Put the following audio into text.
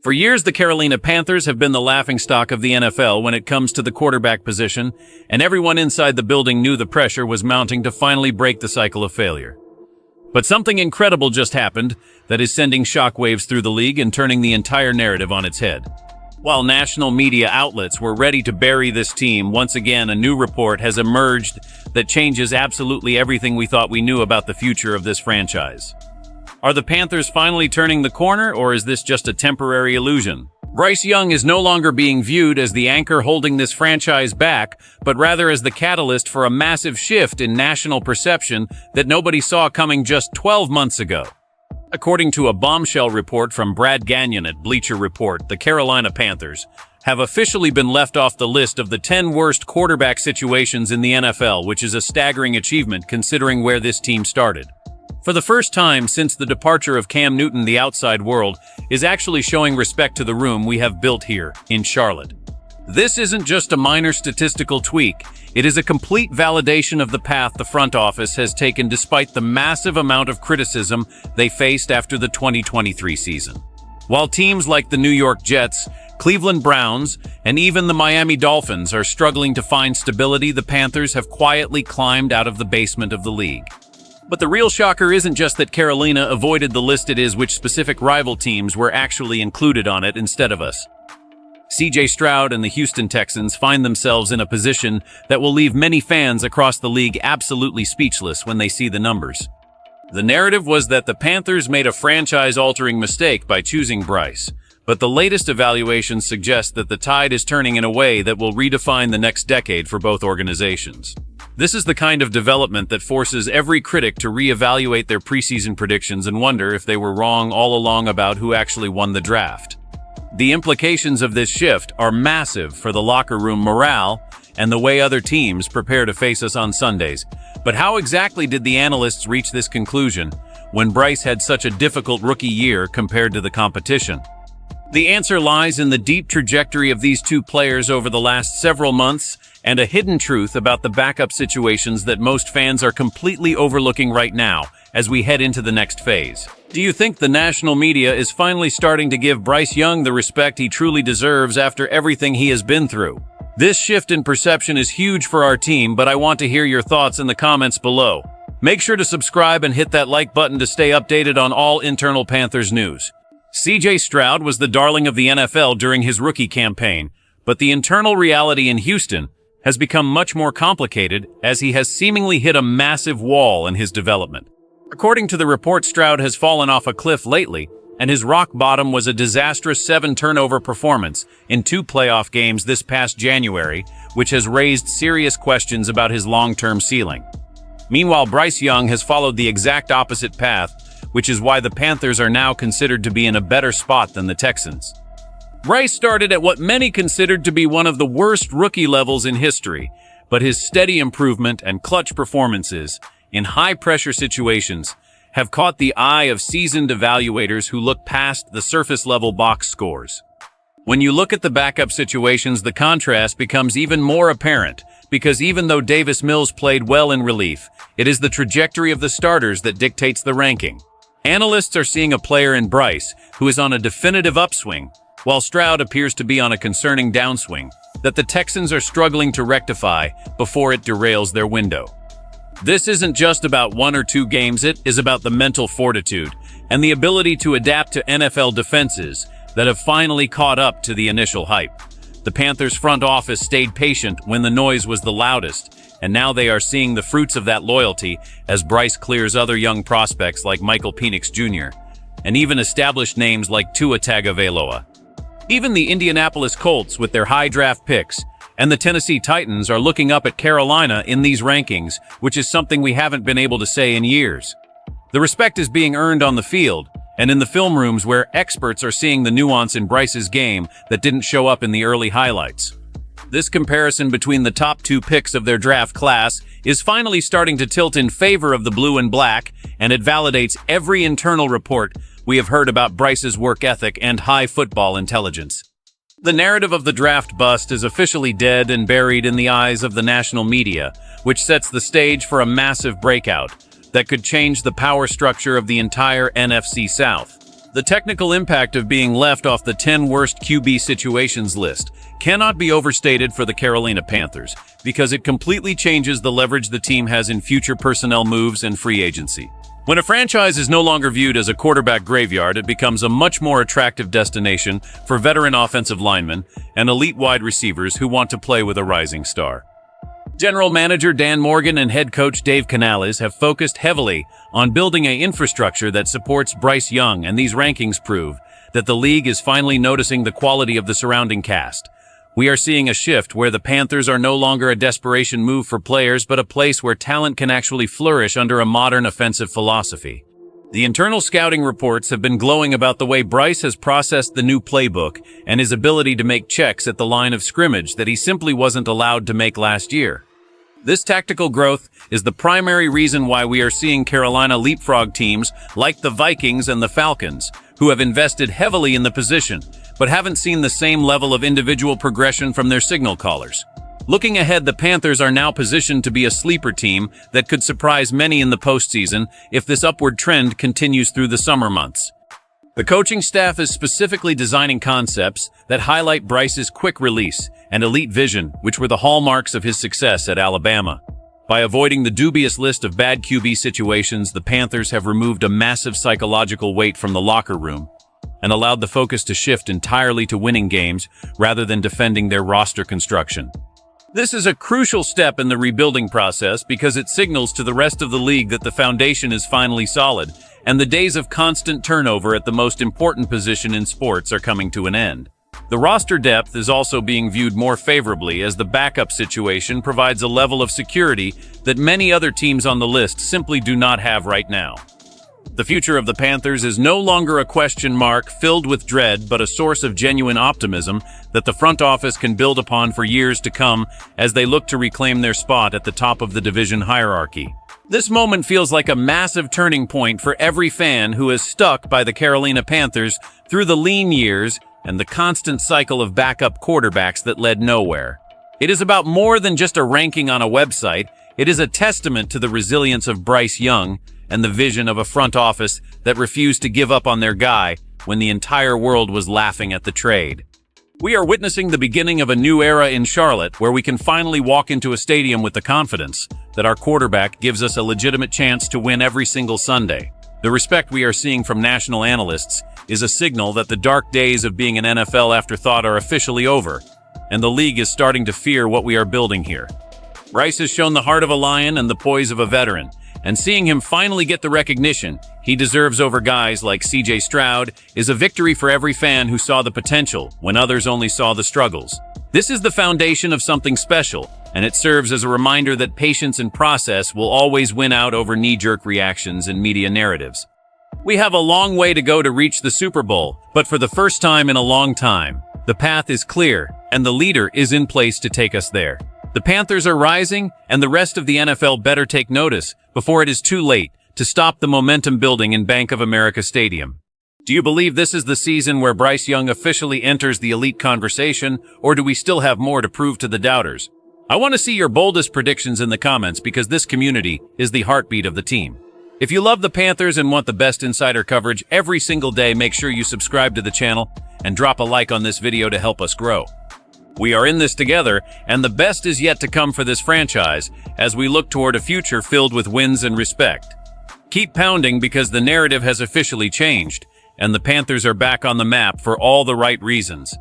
For years, the Carolina Panthers have been the laughingstock of the NFL when it comes to the quarterback position, and everyone inside the building knew the pressure was mounting to finally break the cycle of failure. But something incredible just happened that is sending shockwaves through the league and turning the entire narrative on its head. While national media outlets were ready to bury this team, once again a new report has emerged that changes absolutely everything we thought we knew about the future of this franchise. Are the Panthers finally turning the corner, or is this just a temporary illusion? Bryce Young is no longer being viewed as the anchor holding this franchise back, but rather as the catalyst for a massive shift in national perception that nobody saw coming just 12 months ago. According to a bombshell report from Brad Gagnon at Bleacher Report, the Carolina Panthers have officially been left off the list of the 10 worst quarterback situations in the NFL, which is a staggering achievement considering where this team started. For the first time since the departure of Cam Newton, the outside world is actually showing respect to the room we have built here in Charlotte. This isn't just a minor statistical tweak. It is a complete validation of the path the front office has taken despite the massive amount of criticism they faced after the 2023 season. While teams like the New York Jets, Cleveland Browns, and even the Miami Dolphins are struggling to find stability, the Panthers have quietly climbed out of the basement of the league. But the real shocker isn't just that Carolina avoided the list, it is which specific rival teams were actually included on it instead of us. C.J. Stroud and the Houston Texans find themselves in a position that will leave many fans across the league absolutely speechless when they see the numbers. The narrative was that the Panthers made a franchise-altering mistake by choosing Bryce, but the latest evaluations suggest that the tide is turning in a way that will redefine the next decade for both organizations. This is the kind of development that forces every critic to reevaluate their preseason predictions and wonder if they were wrong all along about who actually won the draft. The implications of this shift are massive for the locker room morale and the way other teams prepare to face us on Sundays. But how exactly did the analysts reach this conclusion when Bryce had such a difficult rookie year compared to the competition? The answer lies in the deep trajectory of these two players over the last several months and a hidden truth about the backup situations that most fans are completely overlooking right now as we head into the next phase. Do you think the national media is finally starting to give Bryce Young the respect he truly deserves after everything he has been through? This shift in perception is huge for our team, but I want to hear your thoughts in the comments below. Make sure to subscribe and hit that like button to stay updated on all internal Panthers news. C.J. Stroud was the darling of the NFL during his rookie campaign, but the internal reality in Houston has become much more complicated as he has seemingly hit a massive wall in his development. According to the report, Stroud has fallen off a cliff lately, and his rock bottom was a disastrous 7-turnover performance in 2 playoff games this past January, which has raised serious questions about his long-term ceiling. Meanwhile, Bryce Young has followed the exact opposite path, which is why the Panthers are now considered to be in a better spot than the Texans. Bryce started at what many considered to be one of the worst rookie levels in history, but his steady improvement and clutch performances in high-pressure situations have caught the eye of seasoned evaluators who look past the surface-level box scores. When you look at the backup situations, the contrast becomes even more apparent, because even though Davis Mills played well in relief, it is the trajectory of the starters that dictates the ranking. Analysts are seeing a player in Bryce who is on a definitive upswing, while Stroud appears to be on a concerning downswing that the Texans are struggling to rectify before it derails their window. This isn't just about 1 or 2 games, it is about the mental fortitude and the ability to adapt to NFL defenses that have finally caught up to the initial hype. The Panthers front office stayed patient when the noise was the loudest, and now they are seeing the fruits of that loyalty as Bryce clears other young prospects like Michael Penix Jr., and even established names like Tua Tagovailoa. Even the Indianapolis Colts, with their high draft picks, and the Tennessee Titans are looking up at Carolina in these rankings, which is something we haven't been able to say in years. The respect is being earned on the field, and in the film rooms where experts are seeing the nuance in Bryce's game that didn't show up in the early highlights. This comparison between the top 2 picks of their draft class is finally starting to tilt in favor of the blue and black, and it validates every internal report we have heard about Bryce's work ethic and high football intelligence. The narrative of the draft bust is officially dead and buried in the eyes of the national media, which sets the stage for a massive breakout that could change the power structure of the entire NFC South. The technical impact of being left off the 10 worst QB situations list cannot be overstated for the Carolina Panthers, because it completely changes the leverage the team has in future personnel moves and free agency. When a franchise is no longer viewed as a quarterback graveyard, it becomes a much more attractive destination for veteran offensive linemen and elite wide receivers who want to play with a rising star. General Manager Dan Morgan and head coach Dave Canales have focused heavily on building an infrastructure that supports Bryce Young, and these rankings prove that the league is finally noticing the quality of the surrounding cast. We are seeing a shift where the Panthers are no longer a desperation move for players, but a place where talent can actually flourish under a modern offensive philosophy. The internal scouting reports have been glowing about the way Bryce has processed the new playbook and his ability to make checks at the line of scrimmage that he simply wasn't allowed to make last year. This tactical growth is the primary reason why we are seeing Carolina leapfrog teams like the Vikings and the Falcons, who have invested heavily in the position, but haven't seen the same level of individual progression from their signal callers. Looking ahead, the Panthers are now positioned to be a sleeper team that could surprise many in the postseason if this upward trend continues through the summer months. The coaching staff is specifically designing concepts that highlight Bryce's quick release and elite vision, which were the hallmarks of his success at Alabama. By avoiding the dubious list of bad QB situations, the Panthers have removed a massive psychological weight from the locker room and allowed the focus to shift entirely to winning games rather than defending their roster construction. This is a crucial step in the rebuilding process because it signals to the rest of the league that the foundation is finally solid, and the days of constant turnover at the most important position in sports are coming to an end. The roster depth is also being viewed more favorably, as the backup situation provides a level of security that many other teams on the list simply do not have right now. The future of the Panthers is no longer a question mark filled with dread, but a source of genuine optimism that the front office can build upon for years to come as they look to reclaim their spot at the top of the division hierarchy. This moment feels like a massive turning point for every fan who is stuck by the Carolina Panthers through the lean years and the constant cycle of backup quarterbacks that led nowhere. It is about more than just a ranking on a website. It is a testament to the resilience of Bryce Young and the vision of a front office that refused to give up on their guy when the entire world was laughing at the trade. We are witnessing the beginning of a new era in Charlotte, where we can finally walk into a stadium with the confidence that our quarterback gives us a legitimate chance to win every single Sunday. The respect we are seeing from national analysts is a signal that the dark days of being an NFL afterthought are officially over, and the league is starting to fear what we are building here. Bryce has shown the heart of a lion and the poise of a veteran, and seeing him finally get the recognition he deserves over guys like CJ Stroud is a victory for every fan who saw the potential when others only saw the struggles. This is the foundation of something special, and it serves as a reminder that patience and process will always win out over knee-jerk reactions and media narratives. We have a long way to go to reach the Super Bowl, but for the first time in a long time, the path is clear, and the leader is in place to take us there. The Panthers are rising, and the rest of the NFL better take notice before it is too late to stop the momentum building in Bank of America Stadium. Do you believe this is the season where Bryce Young officially enters the elite conversation, or do we still have more to prove to the doubters? I want to see your boldest predictions in the comments, because this community is the heartbeat of the team. If you love the Panthers and want the best insider coverage every single day, make sure you subscribe to the channel and drop a like on this video to help us grow. We are in this together, and the best is yet to come for this franchise as we look toward a future filled with wins and respect. Keep pounding, because the narrative has officially changed, and the Panthers are back on the map for all the right reasons.